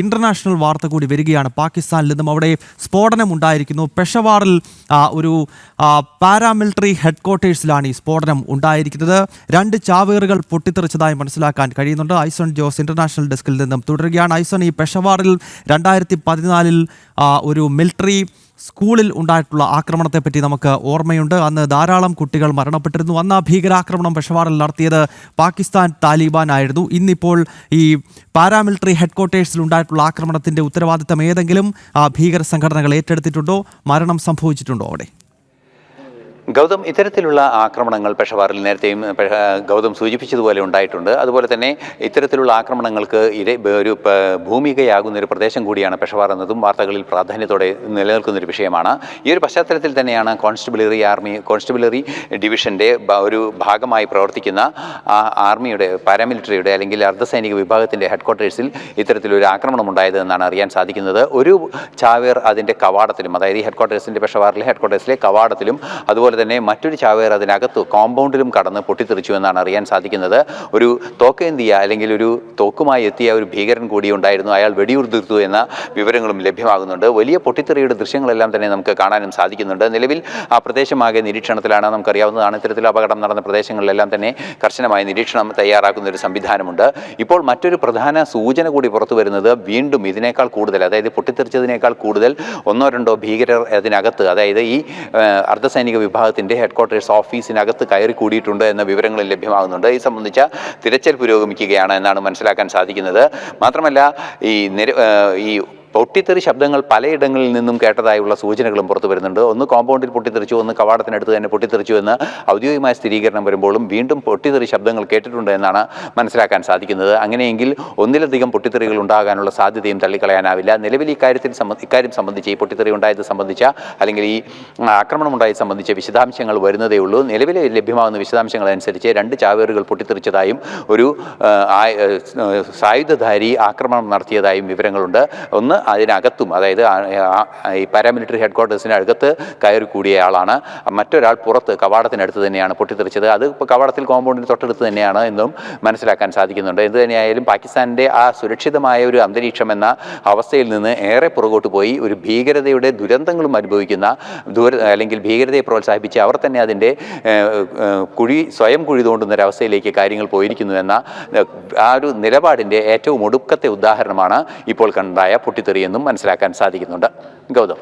International വാർത്ത കൂടി വരികയാണ്. പാകിസ്ഥാനിൽ നിന്നും അവിടെ സ്ഫോടനം ഉണ്ടായിരിക്കുന്നു. പെഷവാറിൽ ഒരു പാരാമിലിറ്ററി ഹെഡ്ക്വാർട്ടേഴ്സിലാണ് ഈ സ്ഫോടനം ഉണ്ടായിരിക്കുന്നത്. 2 ചാവേറുകൾ പൊട്ടിത്തെറിച്ചതായി മനസ്സിലാക്കാൻ കഴിയുന്നുണ്ട്. ഐസൺ ജോസ് ഇന്റർനാഷണൽ ഡെസ്കിൽ നിന്നും തുടരുകയാണ്. ഐസൺ, ഈ പെഷവാറിൽ 2014 ഒരു മിലിറ്ററി സ്കൂളിൽ ഉണ്ടായിട്ടുള്ള ആക്രമണത്തെപ്പറ്റി നമുക്ക് ഓർമ്മയുണ്ട്. അന്ന് ധാരാളം കുട്ടികൾ മരണപ്പെട്ടിരുന്നു. അന്ന് ആ ഭീകരാക്രമണം പെഷവാറിൽ നടത്തിയത് പാകിസ്ഥാൻ താലിബാൻ ആയിരുന്നു. ഇന്നിപ്പോൾ ഈ പാരാമിലിറ്ററി ഹെഡ്ക്വാർട്ടേഴ്സിൽ ഉണ്ടായിട്ടുള്ള ആക്രമണത്തിൻ്റെ ഉത്തരവാദിത്തം ഏതെങ്കിലും ഭീകര സംഘടനകൾ ഏറ്റെടുത്തിട്ടുണ്ടോ? മരണം സംഭവിച്ചിട്ടുണ്ടോ അവിടെ? ഗൗതം, ഇത്തരത്തിലുള്ള ആക്രമണങ്ങൾ പെഷവാറിൽ നേരത്തെയും ഗൗതം സൂചിപ്പിച്ചതുപോലെ ഉണ്ടായിട്ടുണ്ട്. അതുപോലെ തന്നെ ഇത്തരത്തിലുള്ള ആക്രമണങ്ങൾക്ക് ഒരു ഭൂമികയാകുന്ന ഒരു പ്രദേശം കൂടിയാണ് പെഷവാർ എന്നതും വാർത്തകളിൽ പ്രാധാന്യത്തോടെ നിലനിൽക്കുന്നൊരു വിഷയമാണ്. ഈ ഒരു പശ്ചാത്തലത്തിൽ തന്നെയാണ് കോൺസ്റ്റബിളറി ഡിവിഷൻ്റെ ഒരു ഭാഗമായി പ്രവർത്തിക്കുന്ന ആർമിയുടെ പാരാമിലിറ്ററിയുടെ അല്ലെങ്കിൽ അർദ്ധസൈനിക വിഭാഗത്തിൻ്റെ ഹെഡ്ക്വാർട്ടേഴ്സിൽ ഇത്തരത്തിലൊരു ആക്രമണം ഉണ്ടായത് എന്നാണ് അറിയാൻ സാധിക്കുന്നത്. ഒരു ചാവേർ അതിൻ്റെ കവാടത്തിലും, അതായത് ഈ ഹെഡ്ക്വാർട്ടേഴ്സിൻ്റെ പെഷവാറിലെ ഹെഡ്ക്വാർട്ടേഴ്സിലെ കവാടത്തിലും അതുപോലെ തന്നെ മറ്റൊരു ചാവേർ അതിനകത്ത് കോമ്പൗണ്ടിലും കടന്ന് പൊട്ടിത്തെറിച്ചു എന്നാണ് അറിയാൻ സാധിക്കുന്നത്. ഒരു തോക്കേന്തിയ അല്ലെങ്കിൽ ഒരു തോക്കുമായി എത്തിയ ഒരു ഭീകരൻ കൂടി ഉണ്ടായിരുന്നു. അയാൾ വെടിയുതിർത്തു എന്ന വിവരങ്ങളും ലഭ്യമാകുന്നുണ്ട്. വലിയ പൊട്ടിത്തെറിയുടെ ദൃശ്യങ്ങളെല്ലാം തന്നെ നമുക്ക് കാണാനും സാധിക്കുന്നുണ്ട്. നിലവിൽ ആ പ്രദേശമാകെ നിരീക്ഷണത്തിലാണ്. നമുക്കറിയാവുന്നതാണ്, ഇത്തരത്തിൽ അപകടം നടന്ന പ്രദേശങ്ങളിലെല്ലാം തന്നെ കർശനമായ നിരീക്ഷണം തയ്യാറാക്കുന്ന ഒരു സംവിധാനമുണ്ട്. ഇപ്പോൾ മറ്റൊരു പ്രധാന സൂചന കൂടി പുറത്തു വരുന്നത്, വീണ്ടും ഇതിനേക്കാൾ കൂടുതൽ, അതായത് പൊട്ടിത്തെറിച്ചതിനേക്കാൾ കൂടുതൽ 1-2 ഭീകരർ അതിനകത്ത്, അതായത് ഈ അർദ്ധസൈനിക വിഭാഗത്തിൻ്റെ ഹെഡ്ക്വാർട്ടേഴ്സ് ഓഫീസിനകത്ത് കയറി കൂടിയിട്ടുണ്ട് എന്ന വിവരങ്ങൾ ലഭ്യമാകുന്നുണ്ട്. ഈ സംബന്ധിച്ച തിരച്ചിൽ പുരോഗമിക്കുകയാണ് എന്നാണ് മനസ്സിലാക്കാൻ സാധിക്കുന്നത്. മാത്രമല്ല, ഈ പൊട്ടിത്തെറി ശബ്ദങ്ങൾ പലയിടങ്ങളിൽ നിന്നും കേട്ടതായുള്ള സൂചനകളും പുറത്തു വരുന്നുണ്ട്. ഒന്ന് കോമ്പൗണ്ടിൽ പൊട്ടിത്തെറിച്ചു, ഒന്ന് കവാടത്തിനടുത്ത് തന്നെ പൊട്ടിത്തെറിച്ചു എന്ന് ഔദ്യോഗികമായ സ്ഥിരീകരണം വരുമ്പോഴും വീണ്ടും പൊട്ടിത്തെറി ശബ്ദങ്ങൾ കേട്ടിട്ടുണ്ട് എന്നാണ് മനസ്സിലാക്കാൻ സാധിക്കുന്നത്. അങ്ങനെയെങ്കിൽ ഒന്നിലധികം പൊട്ടിത്തെറികൾ ഉണ്ടാകാനുള്ള സാധ്യതയും തള്ളിക്കളയാനാവില്ല. നിലവിൽ ഇക്കാര്യം സംബന്ധിച്ച്, ഈ പൊട്ടിത്തെറി ഉണ്ടായത് സംബന്ധിച്ച അല്ലെങ്കിൽ ഈ ആക്രമണം ഉണ്ടായത് സംബന്ധിച്ച വിശദാംശങ്ങൾ വരുന്നതേ ഉള്ളൂ. നിലവിൽ ലഭ്യമാകുന്ന വിശദാംശങ്ങൾ അനുസരിച്ച് 2 ചാവേറുകൾ പൊട്ടിത്തെറിച്ചതായും ഒരു സായുധധാരി ആക്രമണം നടത്തിയതായും വിവരങ്ങളുണ്ട്. ഒന്ന് അതിനകത്തും, അതായത് ഈ പാരാമിലിറ്ററി ഹെഡ്ക്വാർട്ടേഴ്സിന് അകത്ത് കയറി കൂടിയ ആളാണ്. മറ്റൊരാൾ പുറത്ത് കവാടത്തിനടുത്ത് തന്നെയാണ് പൊട്ടിത്തെറിച്ചത്. അത് ഇപ്പോൾ കവാടത്തിൽ കോമ്പൗണ്ടിന് തൊട്ടടുത്ത് തന്നെയാണ് എന്നും മനസ്സിലാക്കാൻ സാധിക്കുന്നുണ്ട്. എന്ത് തന്നെയായാലും പാകിസ്ഥാൻ്റെ ആ സുരക്ഷിതമായ ഒരു അന്തരീക്ഷം എന്ന അവസ്ഥയിൽ നിന്ന് ഏറെ പുറകോട്ട് പോയി ഒരു ഭീകരതയുടെ ദുരന്തങ്ങളും അനുഭവിക്കുന്ന അല്ലെങ്കിൽ ഭീകരതയെ പ്രോത്സാഹിപ്പിച്ച് അവർ തന്നെ അതിൻ്റെ സ്വയം കുഴി തോണ്ടുന്ന ഒരവസ്ഥയിലേക്ക് കാര്യങ്ങൾ പോയിരിക്കുന്നു എന്ന ആ ഒരു നിലപാടിൻ്റെ ഏറ്റവും ഒടുക്കത്തെ ഉദാഹരണമാണ് ഇപ്പോൾ കണ്ടായ പൊട്ടിത്തെറി എന്നും മനസ്സിലാക്കാൻ സാധിക്കുന്നുണ്ട്. ഗൗതം.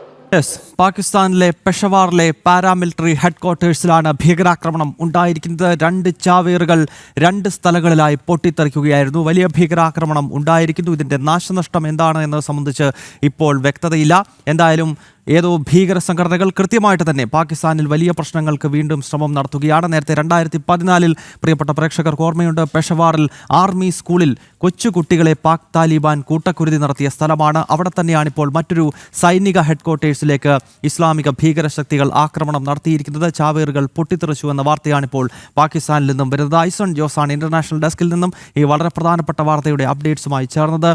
പാകിസ്ഥാനിലെ പെഷവാറിലെ പാരാമിലിറ്ററി ഹെഡ്ക്വാർട്ടേഴ്സിലാണ് ഭീകരാക്രമണം ഉണ്ടായിരിക്കുന്നത്. 2 ചാവേറുകൾ 2 സ്ഥലങ്ങളിലായി പൊട്ടിത്തെറിക്കുകയായിരുന്നു. വലിയ ഭീകരാക്രമണം ഉണ്ടായിരിക്കുന്നു. ഇതിൻ്റെ നാശനഷ്ടം എന്താണ് എന്നത് സംബന്ധിച്ച് ഇപ്പോൾ വ്യക്തതയില്ല. എന്തായാലും ഏതോ ഭീകര സംഘടനകൾ കൃത്യമായിട്ട് തന്നെ പാകിസ്ഥാനിൽ വലിയ പ്രശ്നങ്ങൾക്ക് വീണ്ടും ശ്രമം നടത്തുകയാണ്. നേരത്തെ 2014 പ്രിയപ്പെട്ട പ്രേക്ഷകർക്ക് ഓർമ്മയുണ്ട്, പെഷവാറിൽ ആർമി സ്കൂളിൽ കൊച്ചുകുട്ടികളെ പാക് താലിബാൻ കൂട്ടക്കുരുതി നടത്തിയ സ്ഥലമാണ്. അവിടെ തന്നെയാണ് ഇപ്പോൾ മറ്റൊരു സൈനിക ഹെഡ്ക്വാർട്ടേഴ്സിലേക്ക് ഇസ്ലാമിക ഭീകരശക്തികൾ ആക്രമണം നടത്തിയിരിക്കുന്നത്. ചാവേറുകൾ പൊട്ടിത്തെറിച്ചു എന്ന വാർത്തയാണിപ്പോൾ പാകിസ്ഥാനിൽ നിന്നും വരുന്നത്. ഐസൺ ജോസാണ് ഇന്റർനാഷണൽ ഡെസ്കിൽ നിന്നും ഈ വളരെ പ്രധാനപ്പെട്ട വാർത്തയുടെ അപ്ഡേറ്റ്സുമായി ചേർന്നത്.